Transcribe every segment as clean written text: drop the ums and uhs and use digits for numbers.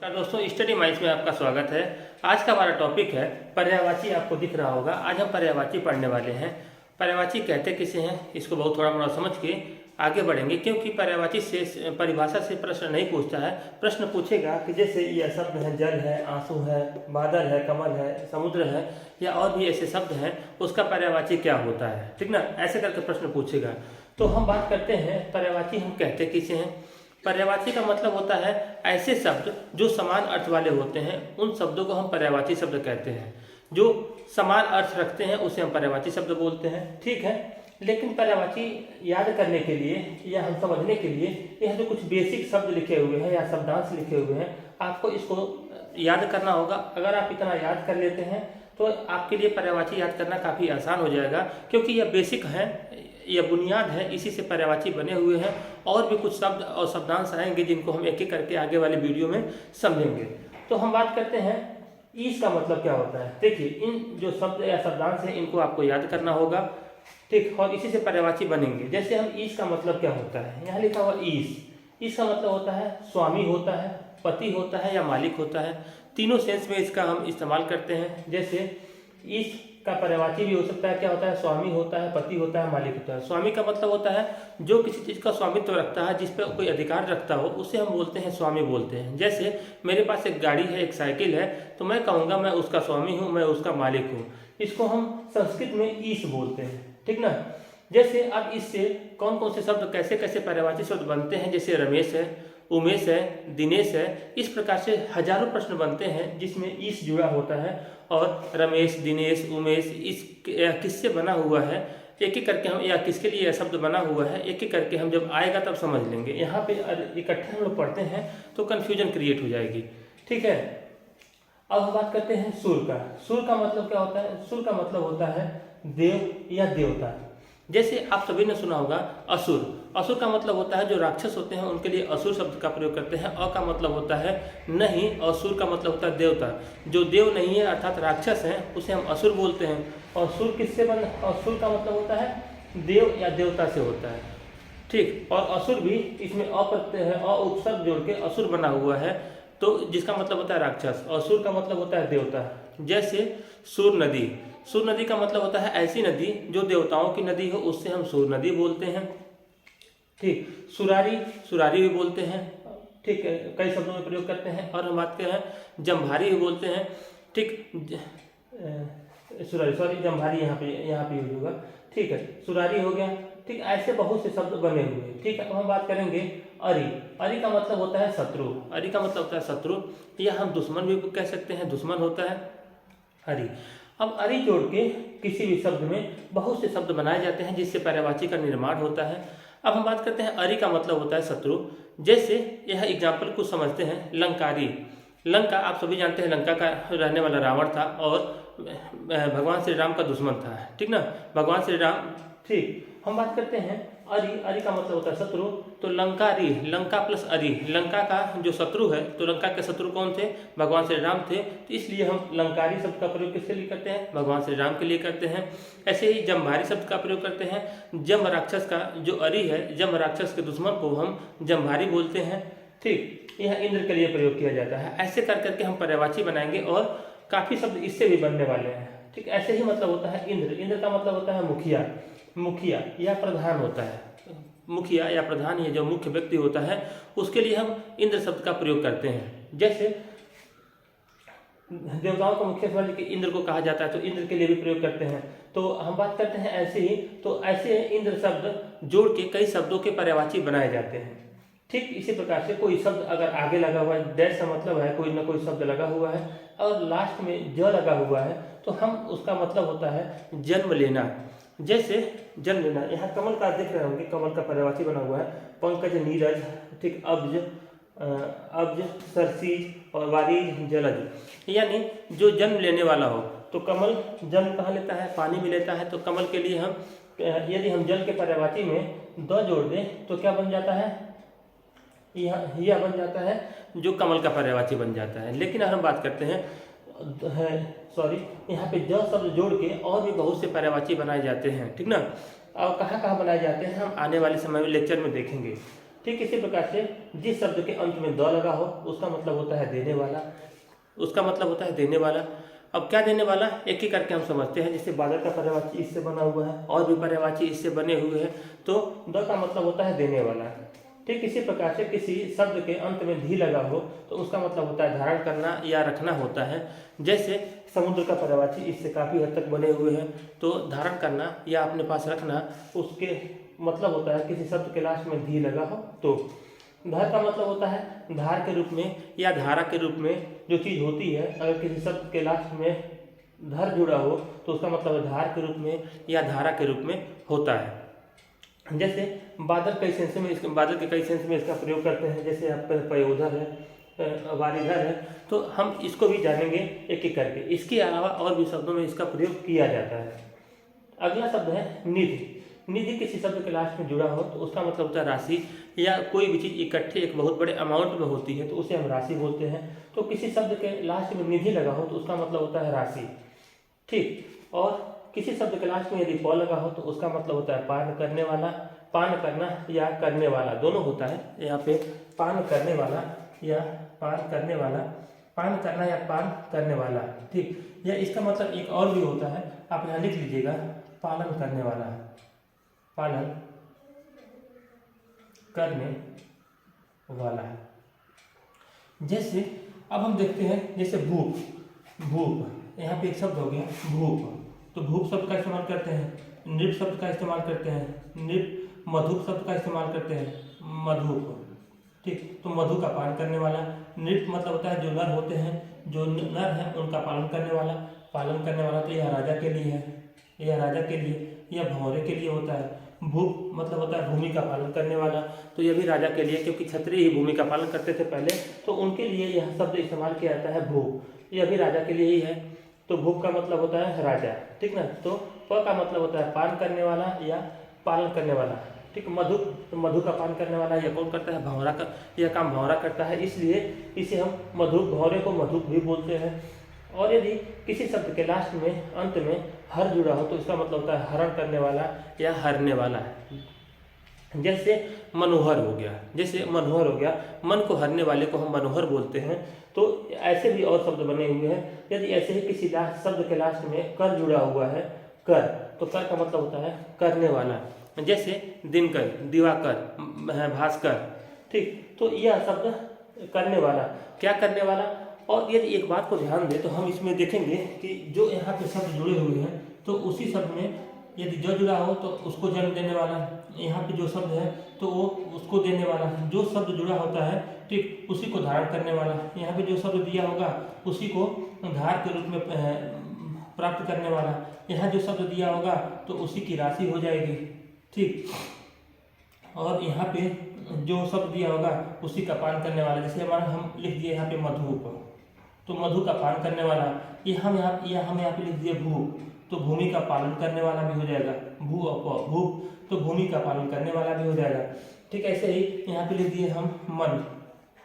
दोस्तों, study minds में आपका स्वागत है। आज का हमारा टॉपिक है पर्यायवाची। आपको दिख रहा होगा, आज हम पर्यायवाची पढ़ने वाले हैं। पर्यायवाची कहते किसे हैं, इसको बहुत थोड़ा मोड़ा समझ के आगे बढ़ेंगे, क्योंकि पर्यायवाची से परिभाषा से प्रश्न नहीं पूछता है। प्रश्न पूछेगा कि जैसे ये शब्द है, जल है, आंसू है, बादल है, कमल है, समुद्र है, या और भी ऐसे शब्द हैं, उसका पर्यायवाची क्या होता है, ठीक ना। ऐसे करके प्रश्न पूछेगा। तो हम बात करते हैं पर्यायवाची हम कहते किसे हैं। पर्यायवाची का मतलब होता है ऐसे शब्द जो समान अर्थ वाले होते हैं, उन शब्दों को हम पर्यायवाची शब्द कहते हैं। जो समान अर्थ रखते हैं उसे हम पर्यायवाची शब्द बोलते हैं, ठीक है। लेकिन पर्यायवाची याद करने के लिए या हम समझने के लिए यह जो कुछ बेसिक शब्द लिखे हुए हैं या शब्दांश लिखे हुए हैं, आपको इसको याद करना होगा। अगर आप इतना याद कर लेते हैं तो आपके लिए पर्यायवाची याद करना काफ़ी आसान हो जाएगा, क्योंकि यह बेसिक है, यह बुनियाद है, इसी से पर्यायवाची बने हुए हैं। और भी कुछ शब्द और शब्दांश आएंगे जिनको हम एक एक करके आगे वाले वीडियो में समझेंगे। तो हम बात करते हैं ईस का मतलब क्या होता है। देखिए, इन जो शब्द या शब्दांश हैं इनको आपको याद करना होगा, ठीक, और इसी से पर्यायवाची बनेंगे। जैसे हम ईस का मतलब क्या होता है, यहाँ लिखा हुआ ईस। ईस का मतलब होता है स्वामी होता है, पति होता है या मालिक होता है। तीनों सेंस में इसका हम इस्तेमाल करते हैं। जैसे ईस का पर्यायवाची भी हो सकता है, क्या होता है, स्वामी होता है, पति होता है, मालिक होता है। स्वामी का मतलब होता है जो किसी चीज़ का स्वामित्व रखता है, जिस पर कोई अधिकार रखता हो, उसे हम बोलते हैं स्वामी बोलते हैं। जैसे मेरे पास एक गाड़ी है, एक साइकिल है, तो मैं कहूँगा मैं उसका स्वामी हूँ, मैं उसका मालिक हूँ। इसको हम संस्कृत में ईस बोलते हैं, ठीक ना। जैसे अब इससे कौन कौन से शब्द कैसे कैसे पर्यायवाची शब्द बनते हैं, जैसे रमेश है, उमेश है, दिनेश है, इस प्रकार से हजारों प्रश्न बनते हैं जिसमें ईस जुड़ा होता है। और रमेश, दिनेश, उमेश इस किससे बना हुआ है, एक एक करके हम, या किसके लिए यह शब्द बना हुआ है, एक एक करके हम जब आएगा तब समझ लेंगे। यहाँ पे इकट्ठे हम लोग पढ़ते हैं तो कन्फ्यूजन क्रिएट हो जाएगी, ठीक है। अब हम बात करते हैं सुर का। सुर का मतलब क्या होता है, सुर का मतलब होता है देव या देवता। जैसे आप सभी ने सुना होगा असुर। असुर का मतलब होता है जो राक्षस होते हैं उनके लिए असुर शब्द का प्रयोग करते हैं। अ का मतलब होता है नहीं, और सुर का मतलब होता है देवता। जो देव नहीं है अर्थात राक्षस हैं उसे हम असुर बोलते हैं। और सुर किससे बन, और सुर का मतलब होता है देव या देवता से होता है, ठीक। और असुर भी इसमें अ प्रत्यय है, अ उपसर्ग जोड़ के असुर बना हुआ है, तो जिसका मतलब होता है राक्षस। और सुर का मतलब होता है देवता। जैसे सुर नदी। सुर नदी का मतलब होता है ऐसी नदी जो देवताओं की नदी हो, उससे हम सुर नदी बोलते हैं, ठीक। सुरारी, सुरारी भी बोलते हैं, ठीक है, कई शब्दों में प्रयोग करते हैं। और हम बात करते हैं जम्भारी भी बोलते हैं, ठीक। सुरारी, सॉरी, जम्भारी यहाँ पे यूज होगा, ठीक है। सुरारी हो गया, ठीक। ऐसे बहुत से शब्द बने हुए हैं, ठीक है। अब हम बात करेंगे अरि। अरि का मतलब होता है शत्रु। अरि का मतलब होता है शत्रु, या हम दुश्मन भी कह सकते हैं, दुश्मन होता है अरि। अब अरि जोड़ के किसी भी शब्द में बहुत से शब्द बनाए जाते हैं जिससे पर्यायवाची का निर्माण होता है। अब हम बात करते हैं अरि का मतलब होता है शत्रु। जैसे यह एग्जाम्पल कुछ समझते हैं, लंकारी। लंका आप सभी जानते हैं, लंका का रहने वाला रावण था और भगवान श्री राम का दुश्मन था, ठीक ना, भगवान श्री राम, ठीक। हम बात करते हैं अरि। अरि का मतलब होता है शत्रु। तो लंकारी, लंका प्लस अरि, लंका का जो शत्रु है, तो लंका के शत्रु कौन थे, भगवान श्री राम थे, तो इसलिए हम लंकारी शब्द का प्रयोग किसके लिए करते हैं, भगवान श्री राम के लिए करते हैं। ऐसे ही जम्भारी शब्द का प्रयोग करते हैं। जम राक्षस का जो अरि है, जम राक्षस के दुश्मन को हम जम्भारी बोलते हैं, ठीक। यह इंद्र के लिए प्रयोग किया जाता है। ऐसे कर करके हम पर्यायवाची बनाएंगे और काफ़ी शब्द इससे भी बनने वाले हैं, ठीक। ऐसे ही मतलब होता है इंद्र। इंद्र का मतलब होता है मुखिया। मुखिया या प्रधान होता है, मुखिया या प्रधान, ये जो मुख्य व्यक्ति होता है उसके लिए हम इंद्र शब्द का प्रयोग करते हैं। जैसे देवताओं का मुख्य स्वर के इंद्र को कहा जाता है, तो इंद्र के लिए भी प्रयोग करते हैं। तो हम बात करते हैं ऐसे ही, तो ऐसे इंद्र शब्द जोड़ के कई शब्दों के पर्यायवाची बनाए जाते हैं, ठीक। इसी प्रकार से कोई शब्द अगर आगे लगा हुआ है, दैट का मतलब है कोई ना कोई शब्द लगा हुआ है, और लास्ट में ज लगा हुआ है, तो हम उसका मतलब होता है जन्म लेना। जैसे जन्म लेना, यहाँ कमल का देख रहे होंगे, कमल का पर्यायवाची बना हुआ है, पंकज, नीरज, ठीक, अब्ज, अब्ज, सरसीज और वारीज, जलज, यानी जो जन्म लेने वाला हो। तो कमल जन्म कहाँ लेता है, पानी में लेता है। तो कमल के लिए हम, यदि हम जल के पर्यायवाची में द जोड़ दें तो क्या बन जाता है, यह बन जाता है, जो कमल का पर्यायवाची बन जाता है। लेकिन अगर हम बात करते हैं सॉरी, यहाँ पे ज शब्द जोड़ के और भी बहुत से पर्यायवाची बनाए जाते हैं, ठीक ना। और कहाँ कहाँ बनाए जाते हैं हम आने वाले समय में लेक्चर में देखेंगे। ठीक इसी प्रकार से जिस शब्द के अंत में द लगा हो उसका मतलब होता है देने वाला, उसका मतलब होता है देने वाला। अब क्या देने वाला, एक एक करके हम समझते हैं। जैसे बादल का पर्यायवाची इससे बना हुआ है और भी पर्यायवाची इससे बने हुए हैं, तो द का मतलब होता है देने वाला। ठीक इसी प्रकार से किसी शब्द के अंत में धी लगा हो तो उसका मतलब होता है धारण करना या रखना होता है। जैसे समुद्र का पर्यायवाची इससे काफ़ी हद तक बने हुए हैं, तो धारण करना या अपने पास रखना, उसके मतलब होता है किसी शब्द के लास्ट में धी लगा हो तो। धार का मतलब होता है धार के रूप में या धारा के रूप में जो चीज़ होती है, अगर किसी शब्द के लास्ट में धर जुड़ा हो तो उसका मतलब धार के रूप में या धारा के रूप में होता है। जैसे बादल कई सेंस में बादल के कई सेंस में इसका प्रयोग करते हैं। जैसे आप पयोधर है, वारिधर है, तो हम इसको भी जानेंगे एक एक करके। इसके अलावा और भी शब्दों में इसका प्रयोग किया जाता है। अगला शब्द है निधि। निधि किसी शब्द के लास्ट में जुड़ा हो तो उसका मतलब होता है राशि, या कोई भी चीज़ इकट्ठे एक बहुत बड़े अमाउंट में होती है तो उसे हम राशि बोलते हैं। तो किसी शब्द के लास्ट में निधि लगा हो तो उसका मतलब होता है राशि। ठीक, और किसी शब्द के लास्ट में यदि प लगा हो तो उसका मतलब होता है पान करने वाला, पान करना या करने वाला दोनों होता है। यहाँ पे पान करने वाला या पान करने वाला, पान करना या पान करने वाला। ठीक, या इसका मतलब एक और भी होता है, आप यहाँ लिख लीजिएगा, पालन करने वाला, पालन करने वाला। जैसे अब हम देखते हैं, जैसे भूप, भूप यहाँ पे एक शब्द हो गया भूप, तो भूप शब्द का इस्तेमाल करते हैं, नृप शब्द का इस्तेमाल करते हैं, नृप, मधुप शब्द का इस्तेमाल करते हैं, मधुप। ठीक, तो मधु का पालन करने वाला। नृप मतलब होता है जो नर होते हैं, जो नर हैं उनका पालन करने वाला, पालन करने वाला। तो यह राजा के लिए है, यह राजा के लिए या भौरे के लिए होता है। भूप मतलब होता है भूमि का पालन करने वाला, तो यह भी राजा के लिए, क्योंकि क्षत्रिय ही भूमि का पालन करते थे पहले, तो उनके लिए यह शब्द इस्तेमाल किया जाता है भूप, यह भी राजा के लिए ही है। तो भूप का मतलब होता है राजा। ठीक ना, तो प का मतलब होता है पान करने वाला या पालन करने वाला। ठीक, मधु, तो मधु का पान करने वाला यह कौन करता है, भौरा का, यह काम भौरा करता है, इसलिए इसे हम मधु, भौरे को मधुप भी बोलते हैं। और यदि किसी शब्द के लास्ट में अंत में हर जुड़ा हो तो इसका मतलब होता है हरण करने वाला या हरने वाला। जैसे मनोहर हो गया, जैसे मनोहर हो गया, मन को हरने वाले को हम मनोहर बोलते हैं। तो ऐसे भी और शब्द बने हुए हैं। यदि ऐसे ही किसी शब्द के लास्ट में कर जुड़ा हुआ है, कर, तो कर का मतलब होता है करने वाला। जैसे दिनकर, दिवाकर, भास्कर। ठीक, तो यह शब्द करने वाला, क्या करने वाला। और यदि एक बात को ध्यान दें तो हम इसमें देखेंगे कि जो यहाँ पे शब्द जुड़े हुए हैं तो उसी शब्द में यदि जो जुड़ा हो तो उसको जन्म देने वाला, यहाँ पे जो शब्द है तो वो उसको देने वाला, जो शब्द जुड़ा होता है ठीक उसी को धारण करने वाला, यहाँ पे जो शब्द दिया होगा उसी को धार के रूप में प्राप्त करने वाला, यहाँ जो शब्द दिया होगा तो उसी की राशि हो जाएगी। ठीक, और यहाँ पे जो शब्द दिया होगा उसी का पान करने वाला। जैसे हमारा हम लिख दिए यहाँ पे मधुप, तो मधु का पान करने वाला। ये हम यहाँ पे लिख दिए भू, तो भूमि का पालन करने वाला भी हो जाएगा, भू भू, तो भूमि का पालन करने वाला भी हो जाएगा। ठीक, ऐसे ही यहाँ पे लिख दिए हम मन।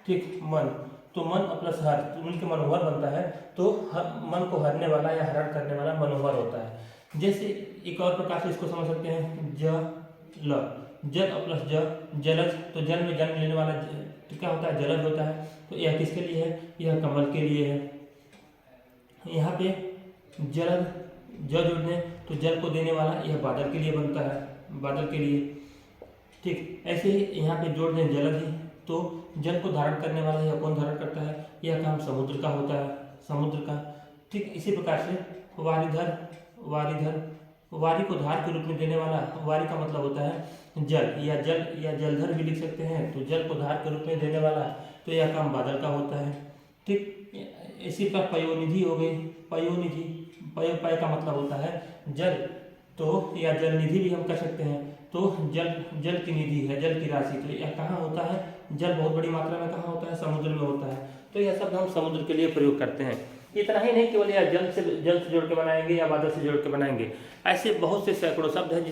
ठीक, मन, तो मन प्लस हर मिलकर मनोहर बनता है, तो मन को हरने वाला या हरण करने वाला मनोहर होता है। जैसे एक और प्रकार से इसको समझ सकते हैं, जल, जल प्लस जलज, तो जल में जन्म लेने वाला तो क्या होता है, जलज होता है। तो यह किसके लिए है, यह कमल के लिए है। यहाँ पे जलज, ज जोड़ने तो जल को देने वाला, यह बादल के लिए बनता है, बादल के लिए। ठीक, ऐसे ही यहाँ पे जोड़ दें जलज ही, तो जल को धारण करने वाला यह कौन धारण करता है, यह काम समुद्र का होता है, समुद्र का। ठीक, इसी प्रकार से वारिधर, वारिधर, वारी को धार के रूप में देने वाला, वारी का मतलब होता है जल या जलधर भी लिख सकते हैं, तो जल को धार के रूप में देने वाला, तो यह काम बादल का होता है। ठीक, इसी पर पयोनिधि हो गई, पयोनिधि, पय का मतलब होता है जल, तो या जल निधि भी हम कर सकते हैं। तो जल की निधि है, जल की राशि। तो यह कहाँ होता है, जल बहुत बड़ी मात्रा में कहाँ होता है, समुद्र में होता है। तो यह शब्द हम समुद्र के लिए प्रयोग करते हैं। इतना ही नहीं केवल यह जल से जोड़ के बनाएंगे या बादल से जोड़ के बनाएंगे, ऐसे बहुत से सैकड़ों शब्द हैं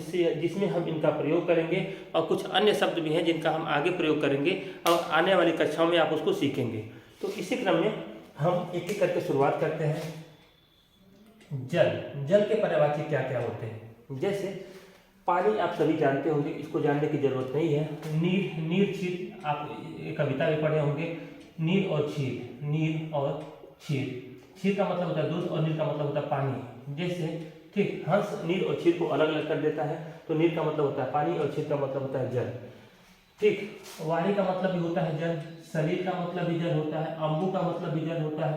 जिसमें हम इनका प्रयोग करेंगे, और कुछ अन्य शब्द भी हैं जिनका हम आगे प्रयोग करेंगे और आने वाली कक्षाओं में आप उसको सीखेंगे। तो इसी क्रम में हम एक एक करके शुरुआत करते हैं। जल, जल के पर्यायवाची क्या क्या होते हैं। जैसे पानी आप सभी जानते होंगे, इसको जानने की जरूरत नहीं है। नीर, नीर क्षीर, आप एक कविता भी पढ़े होंगे, नीर और क्षीर, नीर और क्षीर। क्षीर का मतलब होता है दूध और नीर का मतलब होता है पानी। जैसे ठीक हंस नीर और क्षीर को अलग अलग कर देता है, तो नीर का मतलब होता है पानी और क्षीर का मतलब होता है जल। ठीक, वारी का मतलब भी होता है जल, शरीर का मतलब भी जल होता है, अम्बु का मतलब भी जल होता है,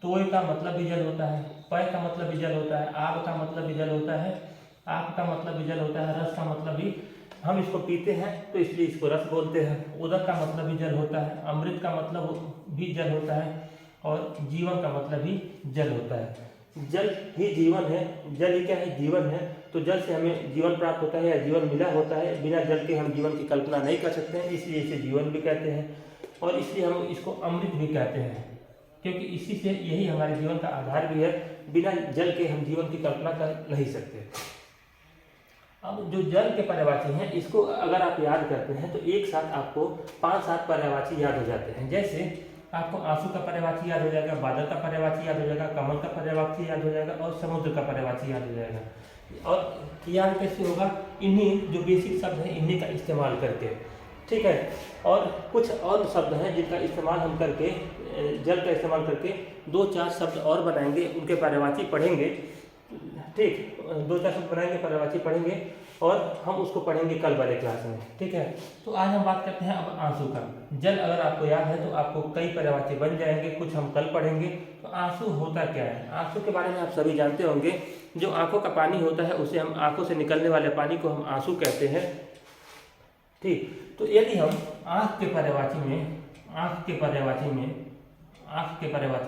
तोय का मतलब भी जल होता है, पय का मतलब भी जल होता है, आब का मतलब भी जल होता है, आप का मतलब भी जल होता है, रस का मतलब भी, हम इसको पीते हैं तो इसलिए इसको रस बोलते हैं। उदक का मतलब भी जल होता है, अमृत का मतलब भी जल होता है, और जीवन का मतलब भी जल होता है। जल ही जीवन है, जल ही क्या है, जीवन है। तो जल से हमें जीवन प्राप्त होता है या जीवन मिला होता है। बिना जल के हम जीवन की कल्पना नहीं कर सकते हैं, इसलिए इसे जीवन भी कहते हैं, और इसलिए हम इसको अमृत भी कहते हैं, क्योंकि इसी से यही हमारे जीवन का आधार भी है। बिना जल के हम जीवन की कल्पना कर नहीं सकते। अब जो जल के पर्यायवाची हैं, इसको अगर आप याद करते हैं तो एक साथ आपको 5-7 पर्यायवाची याद हो जाते हैं। जैसे आपको आंसू का पर्यायवाची याद हो जाएगा, बादल का पर्यायवाची याद हो जाएगा, कमल का पर्यायवाची याद हो जाएगा, और समुद्र का पर्यायवाची याद हो जाएगा। और याद कैसे होगा, इन्हीं जो बेसिक शब्द हैं इन्हीं का इस्तेमाल करके। ठीक है, और कुछ और शब्द हैं जिनका इस्तेमाल हम करके, जल का इस्तेमाल करके 2-4 शब्द और बनाएंगे, उनके पर्यायवाची पढ़ेंगे। ठीक, 2-4 शब्द बनाएंगे, पर्यायवाची पढ़ेंगे, और हम उसको पढ़ेंगे कल वाले क्लास में। ठीक है, तो आज हम बात करते हैं अब आंसू का। जल अगर आपको याद है तो आपको कई पर्यायवाची बन जाएंगे, कुछ हम कल पढ़ेंगे। तो आंसू होता क्या है, आंसू के बारे में आप सभी जानते होंगे। जो आंखों का पानी होता है उसे हम, आंखों से निकलने वाले पानी को हम आंसू कहते हैं। ठीक, तो यदि हम आंख के पर्यायवाची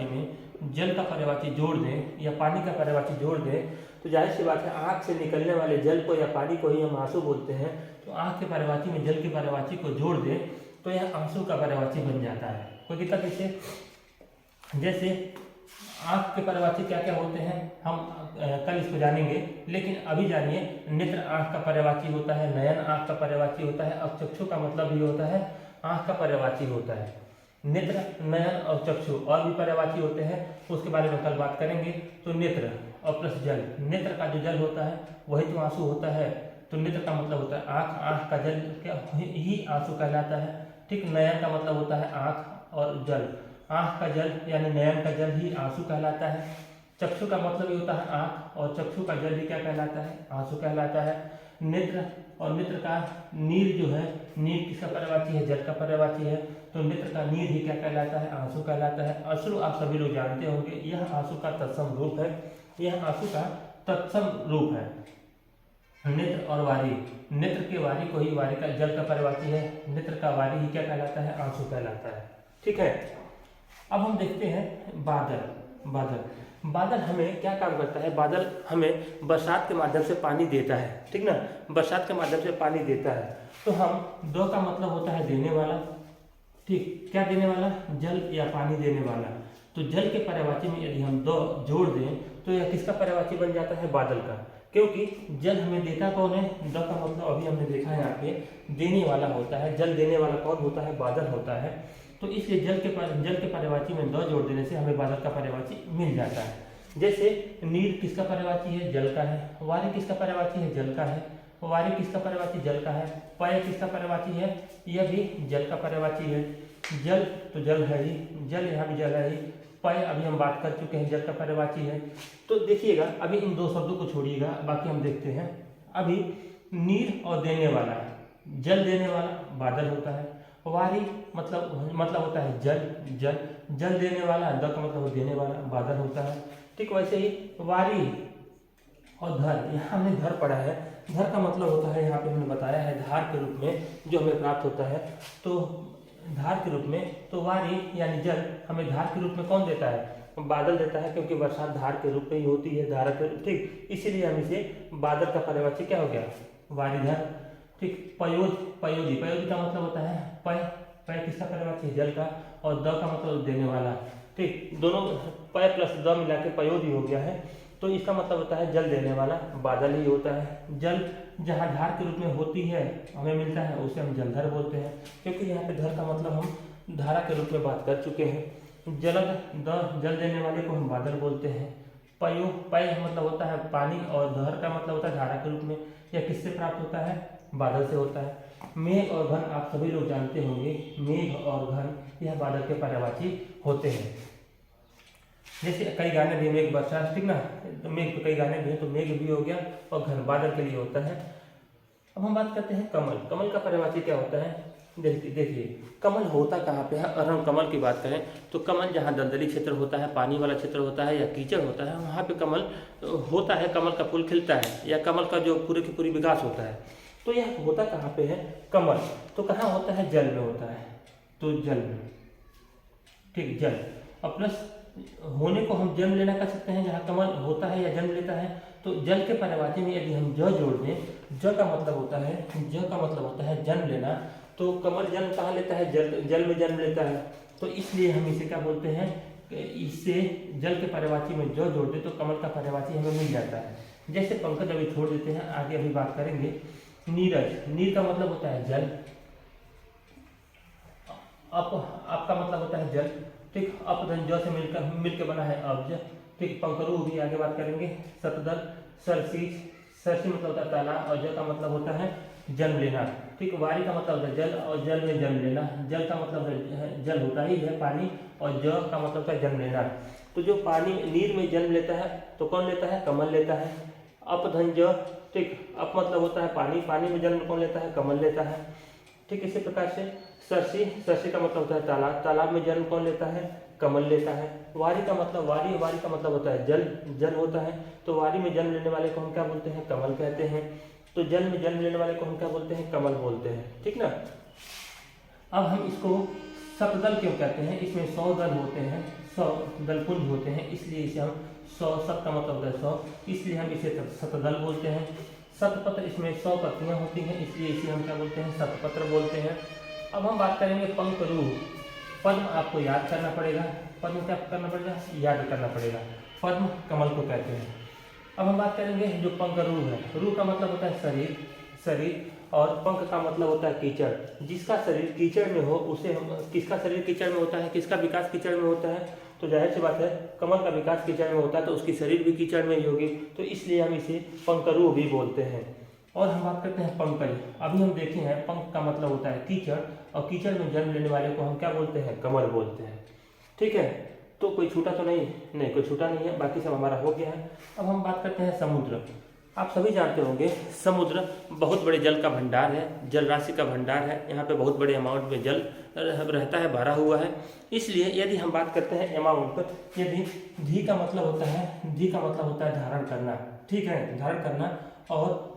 में जल का पर्यायवाची जोड़ दें या पानी का पर्यायवाची जोड़ दें, तो जाहिर सी बात है आंख से निकलने वाले जल को या पानी को ही हम आंसू बोलते हैं। तो आंख के पर्यायवाची में जल के पर्यायवाची को जोड़ दें तो यह आंसू का पर्यायवाची बन जाता है। कोई दिक्कत इसे? जैसे आंख के पर्यायवाची क्या क्या होते हैं हम कल इसको जानेंगे, लेकिन अभी जानिए। नेत्र आंख का पर्यायवाची होता है, नयन आंख का पर्यायवाची होता है, और चक्षु का मतलब भी होता है आंख का पर्यायवाची होता है। नेत्र, नयन और चक्षु और भी पर्यायवाची होते हैं, उसके बारे में कल बात करेंगे। तो नेत्र और प्लस जल, नेत्र का जो जल होता है वही तो आंसू होता है। तो नेत्र का मतलब होता है आंख, आंख का जल क्या ही आंसू कहलाता है। ठीक, नयन का मतलब होता है आंख और जल, आंख का जल यानी नयन का जल ही आंसू कहलाता है। चक्षु का मतलब ही होता है आंख, और चक्षु का जल ही क्या कहलाता है, आंसू कहलाता है। नेत्र और नेत्र का नीर जो है, नीर किसका पर्यायवाची है, जल का पर्यायवाची है। तो नेत्र का नीर ही क्या कहलाता है, आंसू कहलाता है। अश्रु आप सभी लोग जानते होंगे, यह आंसू का तत्सम रूप है, यह आंसू का तत्सम रूप है। नेत्र और वारी, नेत्र के वारी को ही वारी का जल का पर्यायवाची है, नेत्र का वारी ही क्या कहलाता है, आंसू कहलाता है। ठीक है, अब हम देखते हैं बादल। बादल हमें क्या काम करता है, बादल हमें बरसात के माध्यम से पानी देता है। ठीक ना, बरसात के माध्यम से पानी देता है। तो हम दो का मतलब होता है देने वाला। ठीक, क्या देने वाला, जल या पानी देने वाला। तो जल के पर्यायवाची में यदि हम दो जोड़ दें तो यह किसका पर्यायवाची बन जाता है, बादल का। क्योंकि जल हमें देता कौन है, द का मतलब अभी हमने देखा है यहाँ पे देने वाला होता है। जल देने वाला कौन होता है, बादल होता है। तो इसलिए जल के पर्यायवाची में द जोड़ देने से हमें बादल का पर्यायवाची मिल जाता है। जैसे नीर किसका पर्यायवाची है, जल का है। वारी किसका पर्यायवाची है, जल का है। वारी किसका पर्यायवाची, जल का है। पय किसका पर्यायवाची है, यह भी जल का पर्यायवाची है। जल तो जल है ही, जल यहाँ भी जल है ही। पय अभी हम बात कर चुके हैं, जल का पर्यायवाची है। तो देखिएगा, अभी इन दो शब्दों को छोड़िएगा, बाकी हम देखते हैं। अभी नीर और देने वाला, जल देने वाला बादल होता है। वारी मतलब होता है जल देने वाला, द का मतलब देने वाला, बादल होता है। ठीक, वैसे ही वारी और धर, यहाँ हमने धर पढ़ा है। धर का मतलब होता है, यहाँ पे हमने बताया है धार के रूप में जो हमें प्राप्त होता है। तो धार के रूप में, तो वारी यानी जल हमें धार के रूप में कौन देता है, बादल देता है, क्योंकि बरसात धार के रूप में ही होती है, धारा के। ठीक, इसीलिए हम इसे बादल का पर्यायवाची क्या हो गया, वारीधर। ठीक, पयोधी का मतलब होता है पय किसका पर्यायवाची है, जल का, और द का मतलब देने वाला। ठीक, दोनों पय प्लस द मिला के पयोधी हो गया है। तो इसका मतलब होता है जल देने वाला, बादल ही होता है। जल जहाँ धार के रूप में होती है हमें मिलता है, उसे हम जलधर बोलते हैं, क्योंकि यहाँ पे धर का मतलब हम धारा के रूप में बात कर चुके हैं। जलद, जल देने वाले को हम बादल बोलते हैं। पय मतलब होता है पानी, और धर का मतलब होता है धारा के रूप में। यह किससे प्राप्त होता है? बादल से होता है। मेघ और घन आप सभी लोग जानते होंगे, मेघ और घन यह बादल के पर्यायवाची होते हैं। जैसे कई गाने भी, मेघ वर्षा, ठीक ना, तो मेघ तो कई गाने भी हैं, तो मेघ भी हो गया और घन बादल के लिए होता है। अब हम बात करते हैं कमल। कमल का पर्यायवाची क्या होता है? देखिए कमल होता कहाँ पे है। अगर हम कमल की बात करें तो कमल जहाँ दलदली क्षेत्र होता है, पानी वाला क्षेत्र होता है या कीचड़ होता है, वहाँ पे कमल होता है, कमल का फूल खिलता है या कमल का जो पूरे की पूरी विकास होता है। तो यह होता कहाँ पे है? कमल। तो कहाँ होता है? जल में होता है, तो जल में, ठीक, जल। और प्लस होने को हम जन्म लेना कर सकते हैं, जहाँ कमल होता है या जन्म लेता है। तो जल के पर्यायवाची में यदि हम ज जोड़ दें, ज का मतलब होता है, ज का मतलब होता है जन्म लेना। तो कमल जन्म कहाँ लेता है? जल में जन्म लेता है। तो इसलिए हम इसे क्या बोलते हैं? इससे जल के पर्यायवाची में जो जोड़ दे तो कमल का पर्यायवाची हमें मिल जाता है। जैसे पंकज अभी छोड़ देते हैं, आगे अभी बात करेंगे। नीरज, नीर का मतलब होता है जल। आपका मतलब होता है जल, ठीक। अपधन ज से मिलकर बना है अब्ज, ठीक। पंकरू भी आगे बात करेंगे। सतदल, सरसी, सरसी मतलब होता है तालाब और ज का मतलब होता है जन्म लेना, ठीक। वारी का मतलब होता है जल और जल में जन्म लेना। जल का मतलब है जल होता ही है पानी, और ज का मतलब होता है जन्म लेना। तो जो पानी नीर में जन्म लेता है तो कौन लेता है? कमल लेता है। अपधन ज, ठीक। अप मतलब होता है पानी, पानी में जन्म कौन लेता है? कमल लेता है, ठीक। इसी प्रकार से सरसी, सरसी का मतलब होता है तालाब, तालाब में जन्म कौन लेता है? कमल लेता है। वारी का मतलब वारी, वारी का मतलब होता है जल, जल होता है। तो वारी में जन्म लेने वाले को हम क्या बोलते हैं? कमल कहते हैं। तो जल में जन्म लेने वाले को हम क्या बोलते हैं? कमल बोलते हैं, ठीक ना। अब हम इसको सतदल क्यों कहते हैं? इसमें 100 दल होते हैं, 100 दलपुंज होते हैं, इसलिए इसे हम 100, सत का मतलब होता है 100, इसलिए हम इसे सतदल बोलते हैं। सतपत्र, इसमें 100 पत्तियां होती हैं, इसलिए इसे हम क्या बोलते हैं? सतपत्र बोलते हैं। अब हम बात करेंगे पंकरू। पद्म आपको याद करना पड़ेगा, पद्म क्या करना पड़ेगा? याद करना पड़ेगा। पद्म कमल को कहते हैं। अब हम बात करेंगे जो पंकरू है। रू का मतलब होता है शरीर, शरीर, और पंख का मतलब होता है कीचड़। जिसका शरीर कीचड़ में हो उसे हम, किसका शरीर कीचड़ में होता है? किसका विकास कीचड़ में होता है? तो जाहिर सी बात है कमल का विकास कीचड़ में होता है, तो उसकी शरीर भी कीचड़ में ही होगी, तो इसलिए हम इसे पंकरू भी बोलते हैं। और हम बात करते हैं पंकज। अभी हम देखे हैं पंख का मतलब होता है कीचड़, और कीचड़ में जन्म लेने वाले को हम क्या बोलते हैं? कमल बोलते हैं, ठीक है। तो कोई छूटा तो नहीं? नहीं, कोई छूटा नहीं है, बाकी सब हमारा हो गया है। अब हम बात करते हैं समुद्र। आप सभी जानते होंगे समुद्र बहुत बड़े जल का भंडार है, जल राशि का भंडार है। यहाँ पे बहुत बड़े अमाउंट में जल रहता है, भरा हुआ है। इसलिए यदि हम बात करते हैं अमाउंट, यदि धी का मतलब होता है, धी का मतलब होता है धारण करना, ठीक है, धारण करना। और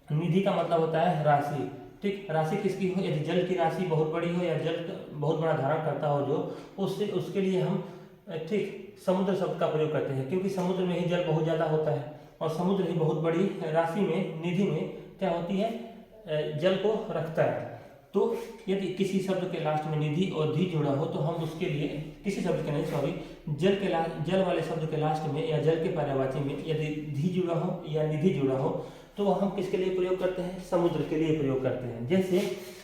निधि का मतलब होता है राशि, ठीक। राशि किसकी हो? यदि जल की राशि बहुत बड़ी हो या जल बहुत बड़ा धारण करता हो जो, उससे उसके लिए हम, ठीक, समुद्र शब्द का प्रयोग करते हैं, क्योंकि समुद्र में ही जल बहुत ज़्यादा होता है और समुद्र ही बहुत बड़ी राशि में, निधि में क्या होती है? जल को रखता है। तो यदि किसी शब्द के लास्ट में निधि और धी जुड़ा हो तो हम उसके लिए, किसी शब्द के नहीं, सॉरी, जल के जल वाले शब्द के लास्ट में या जल के पर्यायवाची में यदि धी जुड़ा हो या निधि जुड़ा हो तो हम किसके लिए प्रयोग करते हैं? समुद्र के लिए प्रयोग करते हैं। जैसे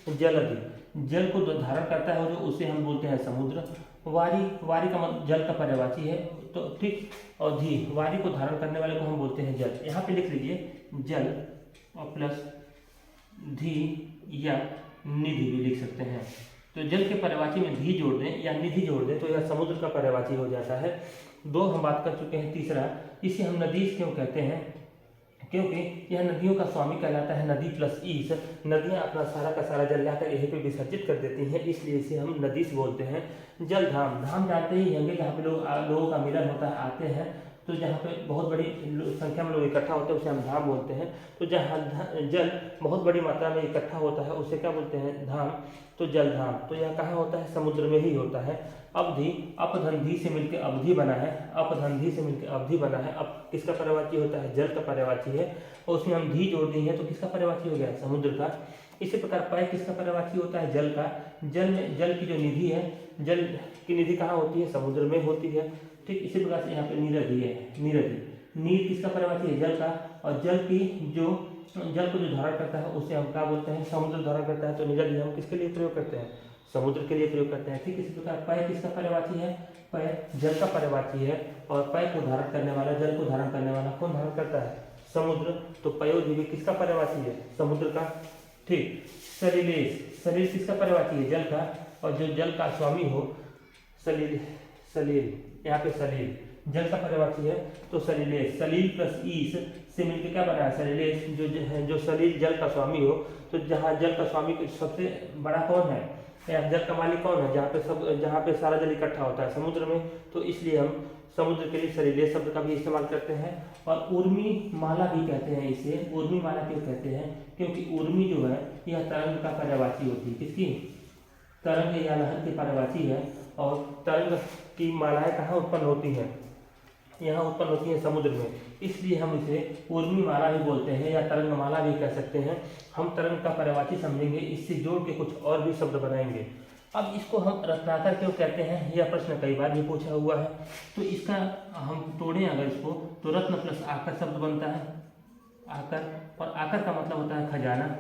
जलधि, जल को धारण करता है जो, उसे हम बोलते हैं समुद्र। वारी, वारी का मतलब जल का पर्यायवाची है, तो ठीक। और धी, वारी को धारण करने वाले को हम बोलते हैं जल। यहाँ पे लिख लीजिए जल और प्लस धी या निधि भी लिख सकते हैं। तो जल के पर्यायवाची में धी जोड़ दें या निधि जोड़ दें तो यह समुद्र का पर्यायवाची हो जाता है। दो हम बात कर चुके हैं। तीसरा, इसे हम नदी क्यों कहते हैं? क्योंकि यह नदियों का स्वामी कहलाता है। नदी प्लस ईश, नदियाँ अपना सारा का सारा जल लाकर यहीं पे विसर्जित कर देती हैं, इसलिए इसे हम नदीश बोलते हैं। जलधाम, धाम जानते ही होंगे, जहाँ पे लोगों का मिलन होता है, आते हैं, तो जहाँ पे बहुत बड़ी संख्या में लोग इकट्ठा होते हैं उसे हम धाम बोलते हैं। तो जहाँ जल बहुत बड़ी मात्रा में इकट्ठा होता है उसे क्या बोलते हैं? धाम। तो जलधाम, तो यह कहाँ होता है? समुद्र में ही होता है। अवधि, अपधंधी से मिलकर अवधि बना है, अपधंधी से मिलकर अवधि बना है। अब किसका पर्यायवाची होता है? जल का पर्यायवाची है, और उसमें हम धी जोड़ दी है तो किसका पर्यायवाची हो गया? समुद्र का। इसी प्रकार पय किसका पर्यायवाची होता है? जल का। जल में, जल की जो निधि है, जल की निधि कहाँ होती है? समुद्र में होती है, ठीक। इसी प्रकार से यहाँ पे नीरधि है, नीरधि, नीर किसका पर्यायवाची है? जल का। और जल की जो, जल को जो धारण करता है उसे हम क्या बोलते हैं? समुद्र धारण करता है, तो नीरधि हम किसके लिए प्रयोग करते हैं? समुद्र के लिए प्रयोग करते हैं, ठीक। इसी प्रकार पय किसका पर्यायवाची है? पय जल का पर्यायवाची है, और पय को धारण करने वाला, जल को धारण करने वाला कौन धारण करता है? समुद्र, तो पयोजीवी किसका पर्यायवाची है? समुद्र का। ठीक। सलिलेश, सलिल किसका पर्यायवाची है? जल का। और जो जल का स्वामी हो, सलिल, सलील, यहाँ पे सलील जल का पर्यायवाची है, तो सलिलेश। सलील प्लस ईस से मिलकर क्या बना है? सलिलेश। जो सलील जल का स्वामी हो, तो जहाँ जल का स्वामी सबसे बड़ा कौन है या जल का मालिक कौन है? जहाँ पे सारा जल इकट्ठा होता है, समुद्र में, तो इसलिए हम समुद्र के लिए सलिलेश शब्द का भी इस्तेमाल करते हैं। और उर्मी माला भी कहते हैं इसे। उर्मी माला क्यों कहते हैं? क्योंकि उर्मी जो है यह तरंग का पर्यायवाची होती है। किसकी? तरंग या लहर की पर्यायवाची है। और तरंग की मालाएं कहाँ उत्पन्न होती हैं? यहाँ उत्पन्न होती है समुद्र में, इसलिए हम इसे उर्मी माला भी बोलते हैं या तरंग माला भी कह सकते हैं। हम तरंग का पर्यायवाची समझेंगे, इससे जोड़ के कुछ और भी शब्द बनाएंगे। अब इसको हम रत्नाकर क्यों कहते हैं, यह प्रश्न कई बार भी पूछा हुआ है। तो इसका हम तोड़ें अगर इसको, तो रत्न प्लस आकर शब्द बनता है, आकर। और आकर का मतलब होता है खजाना,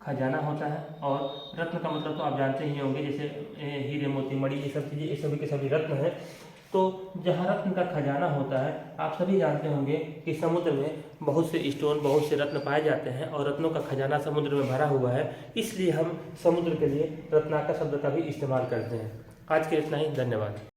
खजाना होता है। और रत्न का मतलब तो आप जानते ही होंगे, जैसे हीरे मोती मणि, ये सब चीज़ें, ये सभी के सभी रत्न हैं। तो जहाँ रत्न का खजाना होता है, आप सभी जानते होंगे कि समुद्र में बहुत से स्टोन, बहुत से रत्न पाए जाते हैं और रत्नों का खजाना समुद्र में भरा हुआ है, इसलिए हम समुद्र के लिए रत्नाकर शब्द का भी इस्तेमाल करते हैं। आज के इतना ही, धन्यवाद।